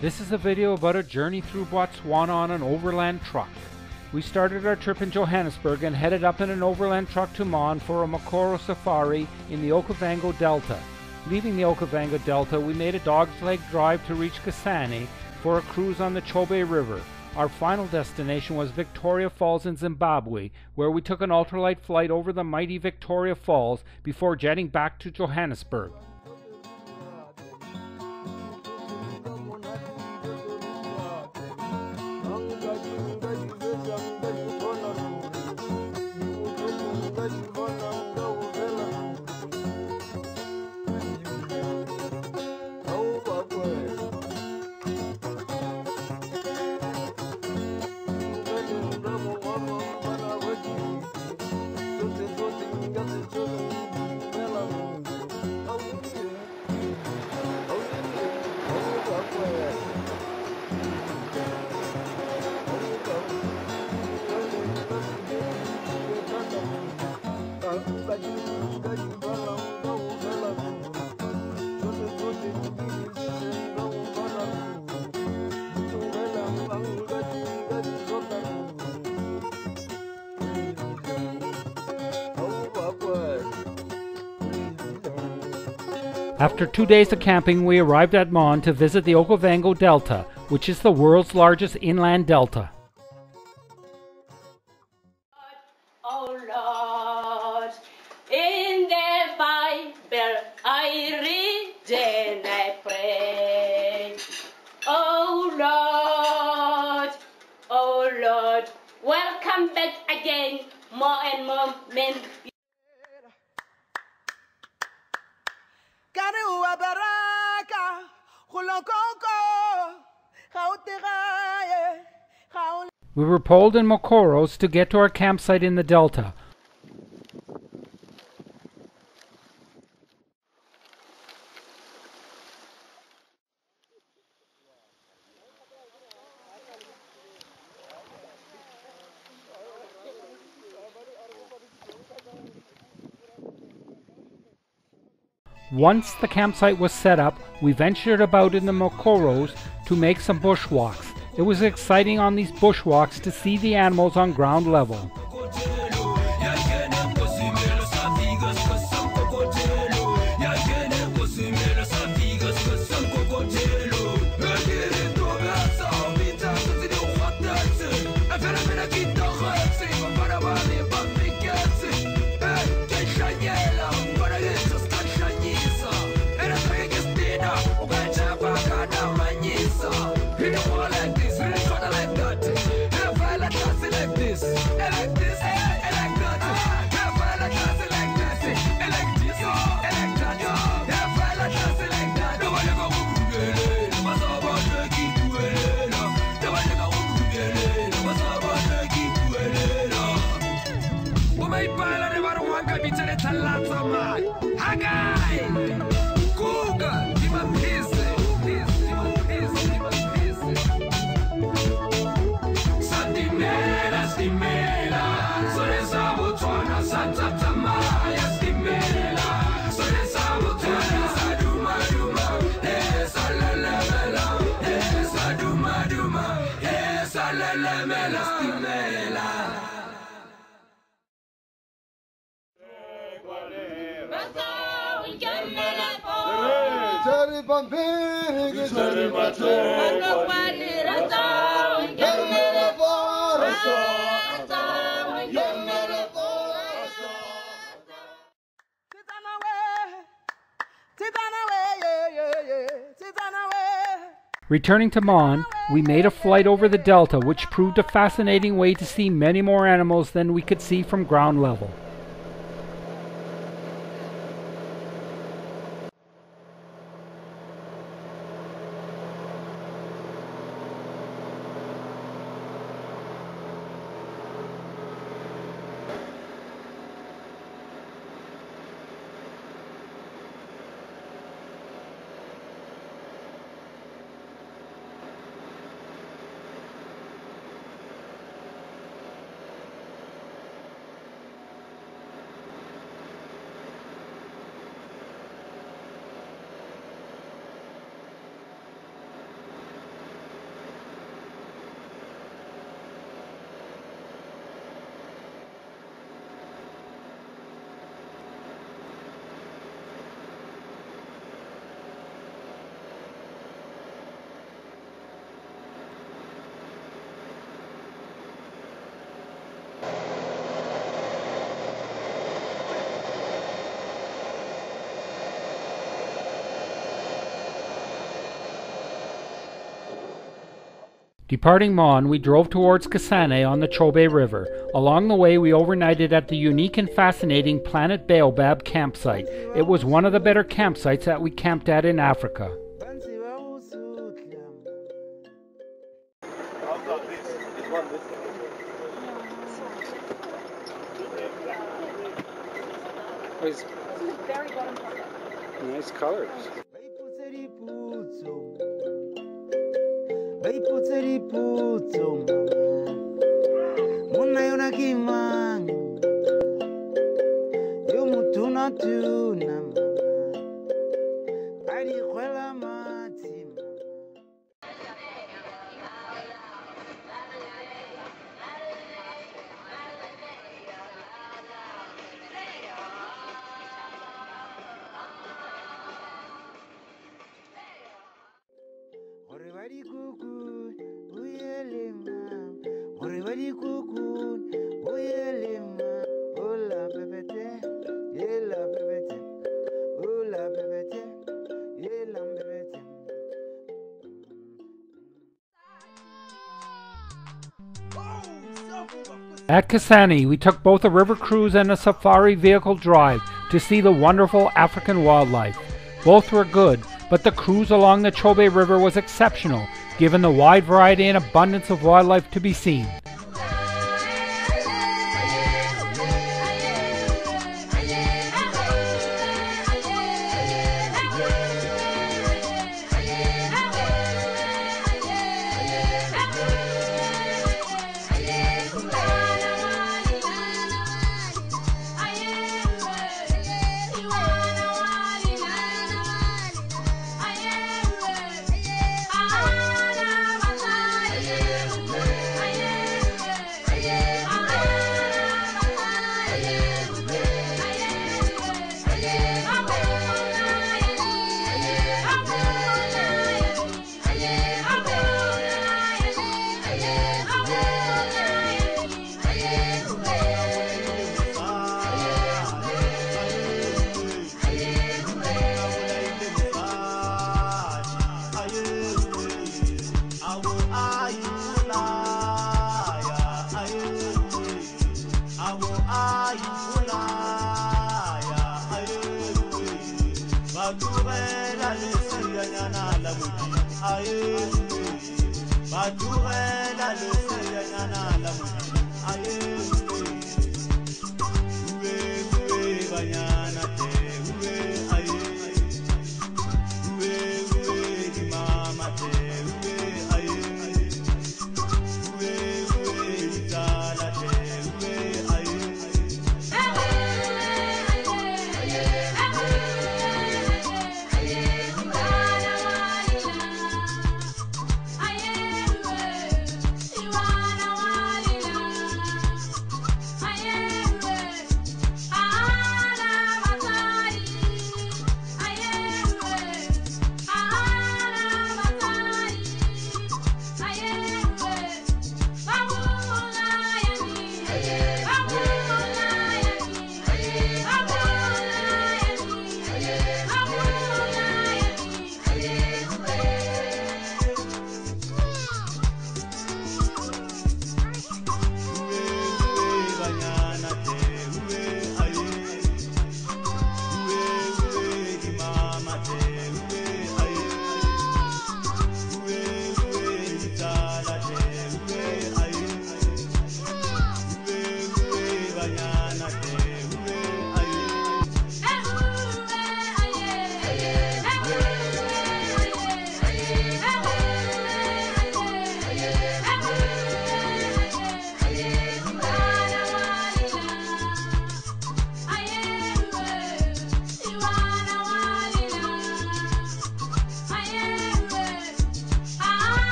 This is a video about a journey through Botswana on an overland truck. We started our trip in Johannesburg and headed up in an overland truck to Mon for a mokoro safari in the Okavango Delta. Leaving the Okavango Delta, we made a dog's leg drive to reach Kasane for a cruise on the Chobe River. Our final destination was Victoria Falls in Zimbabwe, where we took an ultralight flight over the mighty Victoria Falls before jetting back to Johannesburg. After 2 days of camping, we arrived at Mon to visit the Okavango Delta, which is the world's largest inland delta. Oh Lord, in the Bible I read and I pray. Oh Lord, welcome back again, more and more men. We were pulled in mokoros to get to our campsite in the delta. Once the campsite was set up, we ventured about in the mokoros to make some bushwalks. It was exciting on these bushwalks to see the animals on ground level. Returning to Mon, we made a flight over the delta, which proved a fascinating way to see many more animals than we could see from ground level. Departing Mon, we drove towards Kasane on the Chobe River. Along the way, we overnighted at the unique and fascinating Planet Baobab campsite. It was one of the better campsites that we camped at in Africa. Nice colors. At Kasane, we took both a river cruise and a safari vehicle drive to see the wonderful African wildlife. Both were good, but the cruise along the Chobe River was exceptional, given the wide variety and abundance of wildlife to be seen.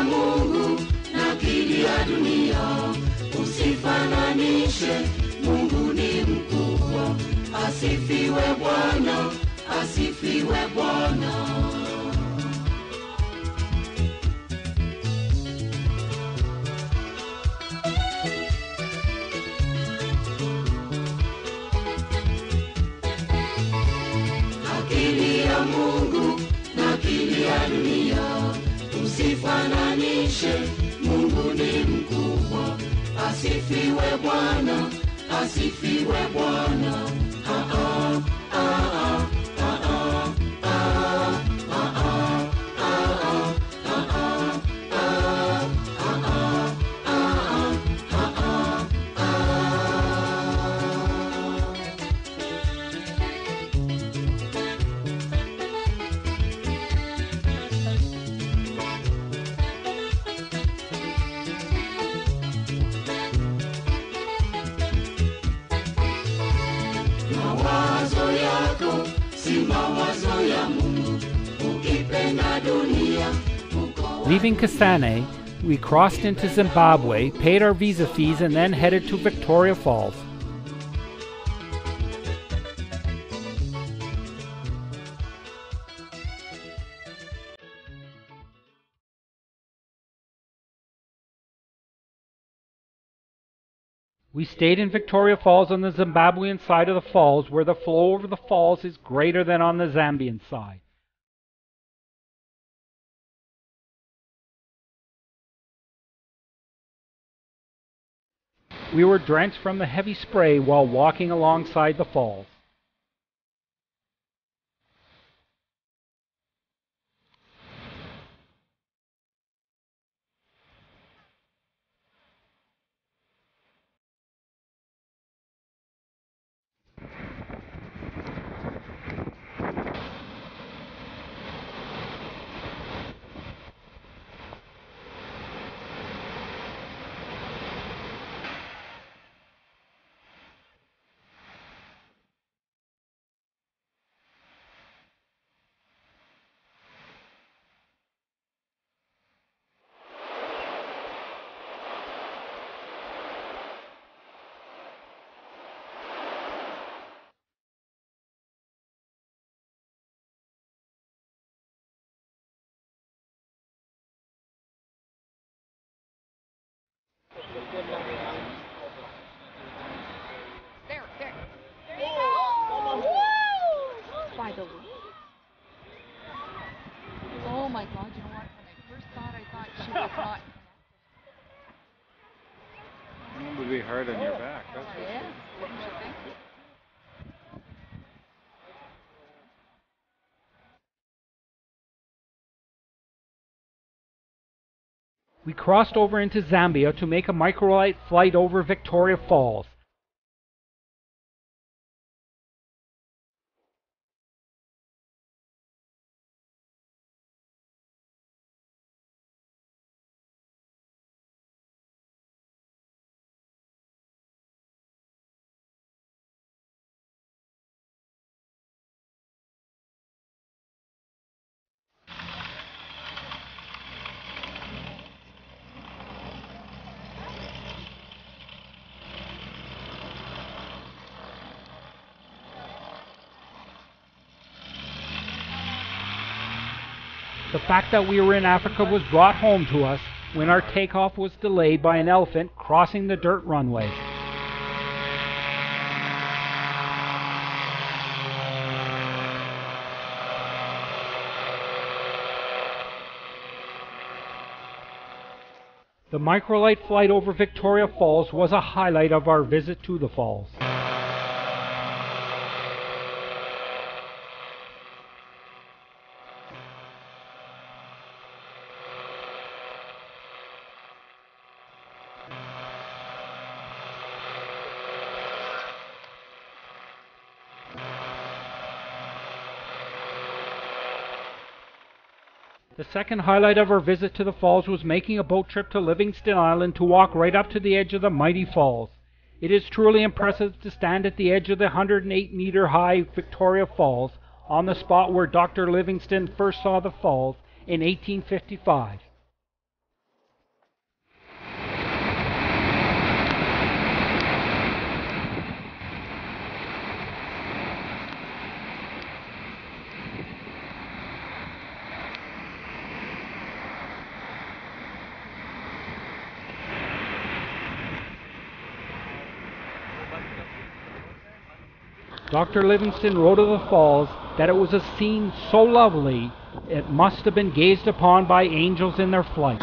ya Mungu na akili ya dunia, usifananishe, Mungu ni mkubwa. Asifiwe Bwana, asifiwe Bwana. Akili ya Mungu na akili ya dunia, usifananishe, Mungu ni mkubwa. Asifiwe Bwana, asifiwe Bwana. Mawazo yako si mawazo ya Mungu, ukipenda dunia uko. Leaving Kasane, we crossed into Zimbabwe, paid our visa fees, and then headed to Victoria Falls. We stayed in Victoria Falls on the Zimbabwean side of the falls, where the flow over the falls is greater than on the Zambian side. We were drenched from the heavy spray while walking alongside the falls. There you go. By the way. Oh my God, you know what? When I first thought she was not. It would be hard on your back, that's for Yeah, sure. wouldn't you think? We crossed over into Zambia to make a microlight flight over Victoria Falls. The fact that we were in Africa was brought home to us when our takeoff was delayed by an elephant crossing the dirt runway. The microlight flight over Victoria Falls was a highlight of our visit to the falls. The second highlight of our visit to the falls was making a boat trip to Livingstone Island to walk right up to the edge of the mighty falls. It is truly impressive to stand at the edge of the 108-meter high Victoria Falls, on the spot where Dr. Livingstone first saw the falls in 1855. Dr. Livingstone wrote of the falls that it was a scene so lovely it must have been gazed upon by angels in their flight.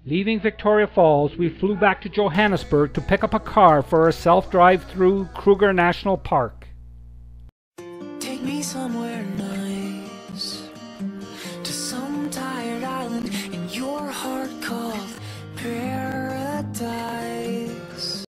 Leaving Victoria Falls, we flew back to Johannesburg to pick up a car for a self-drive through Kruger National Park. Take me somewhere nice, to some tired island in your heart called paradise.